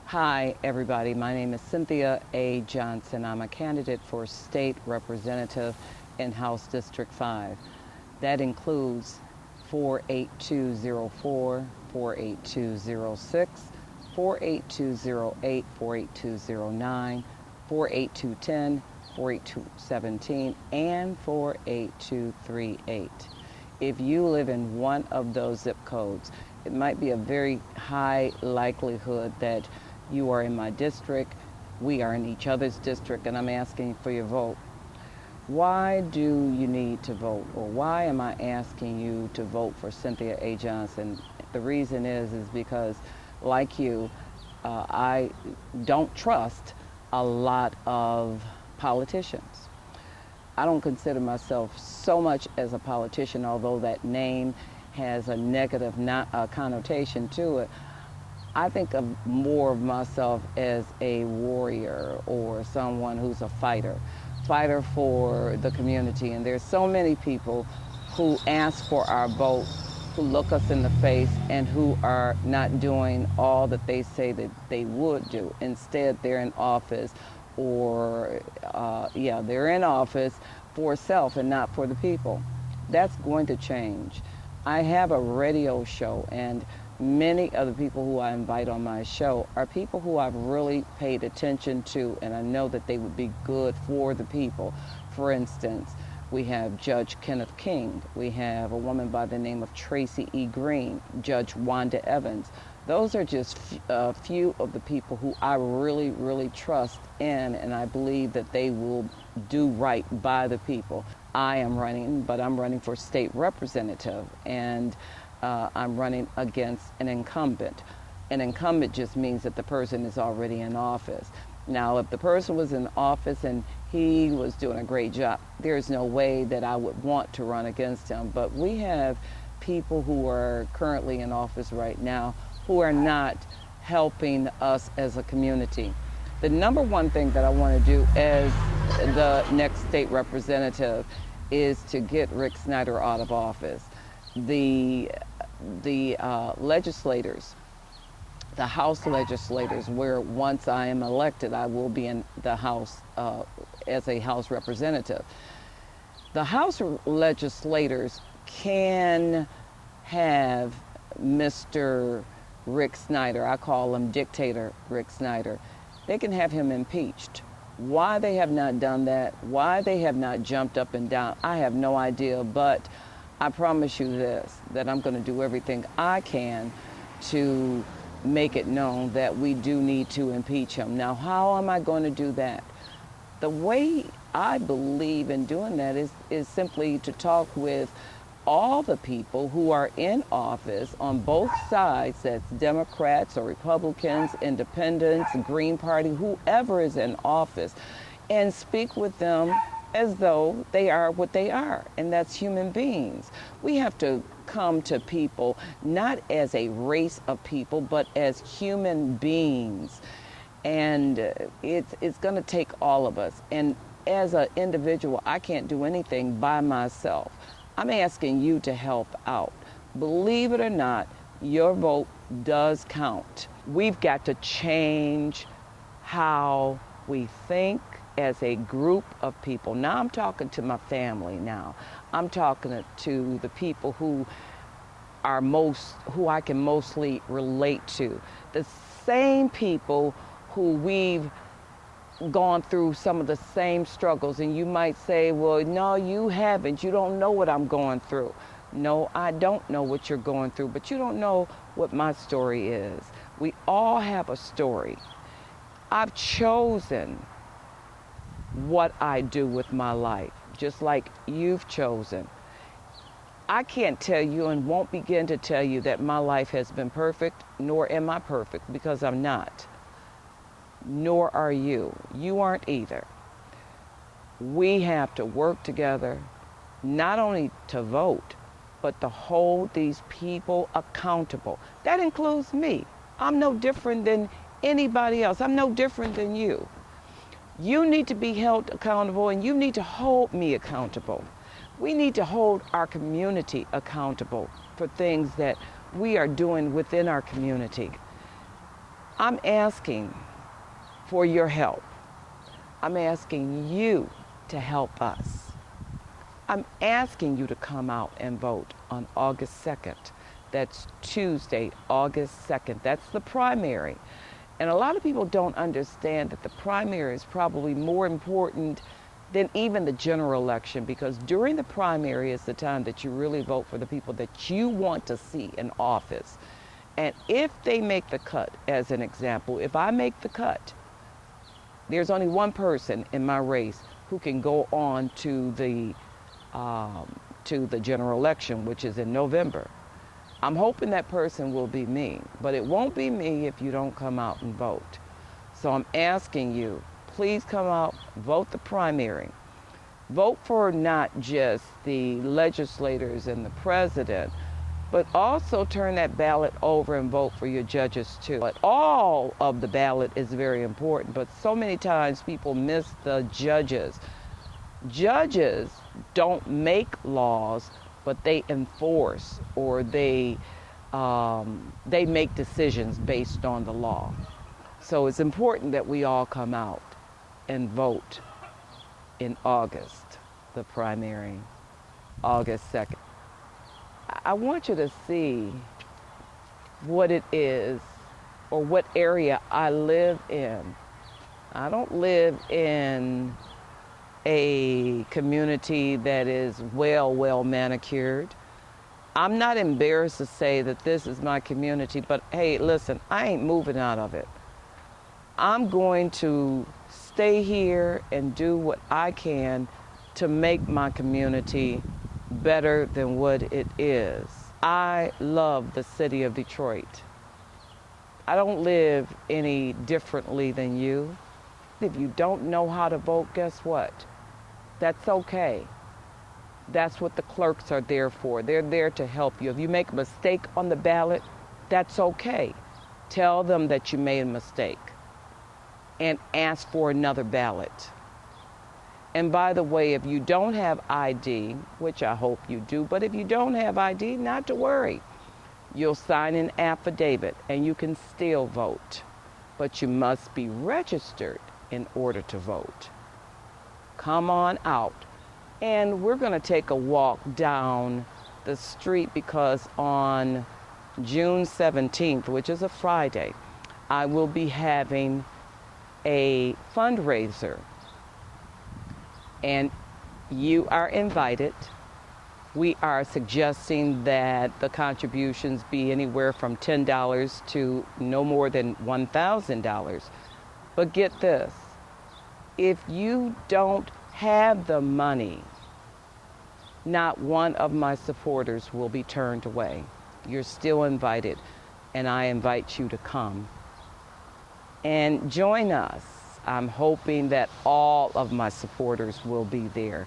Hi, everybody. My name is Cynthia A. Johnson. I'm a candidate for state representative in House District 5. That includes 48204, 48206, 48208, 48209, 48210, 48217, and 48238. If you live in one of those zip codes, it might be a very high likelihood that you are in my district, we are in each other's district, and I'm asking for your vote. Why do you need to vote, or why am I asking you to vote for Cynthia A. Johnson? The reason is because, like you, I don't trust a lot of politicians. I don't consider myself so much as a politician, although that name has a negative connotation to it. I think of more of myself as a warrior or someone who's a fighter for the community. And there's so many people who ask for our vote, who look us in the face, and who are not doing all that they say that they would do. Instead, they're in office they're in office for self and not for the people. That's going to change. I have a radio show, and many of the people who I invite on my show are people who I've really paid attention to, and I know that they would be good for the people. For instance, we have Judge Kenneth King. We have a woman by the name of Tracy E. Green, Judge Wanda Evans. Those are just a few of the people who I really, really trust in, and I believe that they will do right by the people. I am running, but I'm running for state representative, and I'm running against an incumbent. An incumbent just means that the person is already in office. Now, if the person was in office and he was doing a great job, there's no way that I would want to run against him. But we have people who are currently in office right now who are not helping us as a community. The number one thing that I want to do as the next state representative is to get Rick Snyder out of office. The legislators, the House legislators, where once I am elected, I will be in the House as a House representative. The House legislators can have Mr. Rick Snyder, I call him Dictator Rick Snyder, they can have him impeached. Why they have not done that, why they have not jumped up and down, I have no idea, but I promise you this, that I'm going to do everything I can to make it known that we do need to impeach him. Now, how am I going to do that? The way I believe in doing that is simply to talk with all the people who are in office on both sides, that's Democrats or Republicans, Independents, Green Party, whoever is in office, and speak with them as though they are what they are, and that's human beings. We have to come to people not as a race of people, but as human beings. And it's going to take all of us. And as an individual, I can't do anything by myself. I'm asking you to help out. Believe it or not, your vote does count. We've got to change how we think as a group of people. Now I'm talking to my family now. I'm talking to the people who I can mostly relate to. The same people who we've gone through some of the same struggles, and you might say, well, no, you haven't. You don't know what I'm going through. No, I don't know what you're going through, but you don't know what my story is. We all have a story. I've chosen what I do with my life, just like you've chosen. I can't tell you and won't begin to tell you that my life has been perfect, nor am I perfect, because I'm not. Nor are you. You aren't either. We have to work together, not only to vote, but to hold these people accountable. That includes me. I'm no different than anybody else. I'm no different than you. You need to be held accountable, and you need to hold me accountable. We need to hold our community accountable for things that we are doing within our community. I'm asking for your help. I'm asking you to help us. I'm asking you to come out and vote on August 2nd. That's Tuesday, August 2nd. That's the primary. And a lot of people don't understand that the primary is probably more important than even the general election, because during the primary is the time that you really vote for the people that you want to see in office. And if they make the cut, as an example, if I make the cut, there's only one person in my race who can go on to the general election, which is in November. I'm hoping that person will be me, but it won't be me if you don't come out and vote. So I'm asking you, please come out, vote the primary. Vote for not just the legislators and the president, but also turn that ballot over and vote for your judges too. But all of the ballot is very important, but so many times people miss the judges. Judges don't make laws, but they enforce, or they make decisions based on the law. So it's important that we all come out and vote in August, the primary, August 2nd. I want you to see what it is, or what area I live in. I don't live in a community that is well manicured. I'm not embarrassed to say that this is my community, but hey, listen, I ain't moving out of it. I'm going to stay here and do what I can to make my community better than what it is. I love the city of Detroit. I don't live any differently than you. If you don't know how to vote, guess what? That's okay. That's what the clerks are there for. They're there to help you. If you make a mistake on the ballot, that's okay. Tell them that you made a mistake and ask for another ballot. And by the way, if you don't have ID, which I hope you do, but if you don't have ID, not to worry. You'll sign an affidavit and you can still vote, but you must be registered in order to vote. Come on out. And we're going to take a walk down the street, because on June 17th, which is a Friday, I will be having a fundraiser. And you are invited. We are suggesting that the contributions be anywhere from $10 to no more than $1,000. But get this, if you don't have the money, not one of my supporters will be turned away. You're still invited, and I invite you to come and join us. I'm hoping that all of my supporters will be there,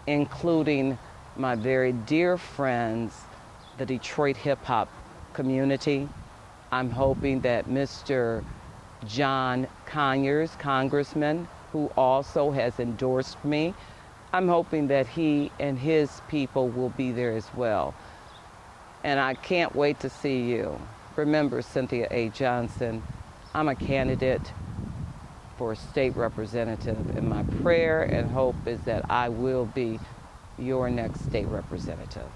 including my very dear friends, the Detroit hip hop community. I'm hoping that Mr. John Conyers, Congressman, who also has endorsed me, I'm hoping that he and his people will be there as well. And I can't wait to see you. Remember, Cynthia A. Johnson, I'm a candidate for state representative, and my prayer and hope is that I will be your next state representative.